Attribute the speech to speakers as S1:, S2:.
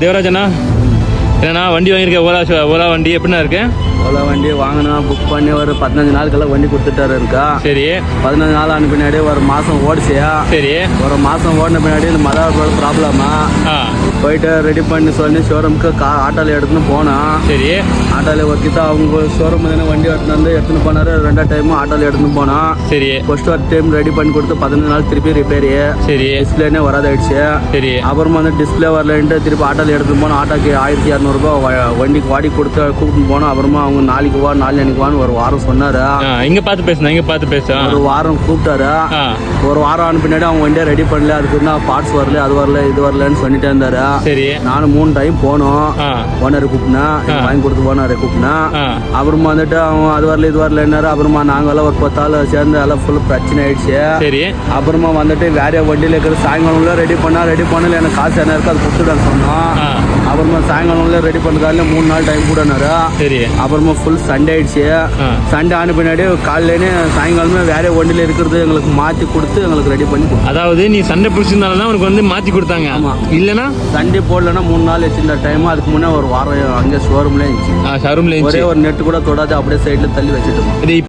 S1: தேவராஜண்ணா, என்னண்ணா வண்டி வாங்கியிருக்கேன், ஓலா வண்டி எப்படிண்ணா இருக்கு?
S2: ஓலா வண்டி வாங்கினா புக் பண்ணி ஒரு 15 நாளுக்கெல்லாம் வண்டி கொடுத்துட்டாரு இருக்கா.
S1: சரி.
S2: 15 நாள் ஆன பின்னாடி ஒரு மாதம் ஓடிச்சியா.
S1: சரி.
S2: ஒரு மாதம் ஓடின பின்னாடி இந்த மதர் ப்ராப்ளமா போயிட்டு ரெடி பண்ணி சொல்லி ஷோரூமுக்கு ஆட்டோவில் எடுத்துன்னு போனோம்.
S1: சரி.
S2: ஆட்டோவில் ஒத்திட்டு அவங்க ஷோரூம் தானே வண்டி எடுத்துன்னு போனாரு. 2 டைம் ஆட்டோவில் எடுத்துன்னு போனோம்.
S1: சரி.
S2: ஃபர்ஸ்ட் ஒரு டைம் ரெடி பண்ணி கொடுத்து 15 நாள் திருப்பி ரிப்பேரி.
S1: சரி.
S2: டிஸ்பிளேனே வராதாயிடுச்சு.
S1: சரி.
S2: அப்புறமா வந்து டிஸ்பிளே வரலன்ட்டு திருப்பி ஆட்டோவில் எடுத்துன்னு போனோம். ஆட்டோக்கு 1200 வண்டிக்கு வாடி கொடுத்து கூப்பிட்டு போனோம். அப்புறமா அவங்க நாளைக்கு வா நாளைக்கு வான்னு ஒரு வாரம் சொன்னாரு.
S1: இங்க பார்த்து பேச
S2: ஒரு வாரம் கூப்பிட்டாரு. ஒரு வாரம் ஆன பின்னாடி அவங்க வண்டியை ரெடி பண்ணல, அதுக்கு என்ன பார்ட்ஸ் வரல, அது வரல, இது வரலன்னு சொல்லிட்டே இருந்தாரு.
S1: சரி.
S2: நானும் 3 டைம் போனோம். ஓனரை கூப்பினா வாங்கி கொடுத்து ஓனரை கூப்பினா. அப்புறமா வந்துட்டு அவன் அது வரல இது வரலன்னாரு. அப்புறமா நாங்கெல்லாம் ஒரு 10 ஆள் சேர்ந்து எல்லாம் ஃபுல் பிரச்சனை ஆயிடுச்சு.
S1: சரி. அப்புறமா
S2: வந்துட்டு வேற வண்டியில் இருக்கிற சாயங்காலம்ல ரெடி பண்ணல எனக்கு காசு என்ன இருக்கு அது கொடுத்துட்டான்னு சொன்னோம். அப்புறமா சாயங்காலம்ல ரெடி பண்ணதால 3 நாள் டைம் கூடனாரு.
S1: சரி.
S2: அப்புறமா ஃபுல் சண்டே ஆயிடுச்சு. சண்டே ஆன பின்னாடி காலையிலே சாயங்காலமே வேற வண்டியில இருக்கிறது எங்களுக்கு மாத்தி கொடுத்து எங்களுக்கு ரெடி பண்ணி கொடுத்தாங்க.
S1: அதாவது நீ சண்டை பிடிச்சிருந்தாலும் உனக்கு வந்து மாத்தி கொடுத்தாங்க.
S2: ஆமா.
S1: இல்லைன்னா
S2: சண்டே போடலன்னா 3 நாள் வச்சிருந்த டைம். அதுக்கு முன்னே ஒரு வாரம் அங்கே ஷோரூம்ல இருந்துச்சு.
S1: ஒரே
S2: ஒரு நெட் கூட தொடாது, அப்படியே சைட்ல தள்ளி வச்சுட்டு.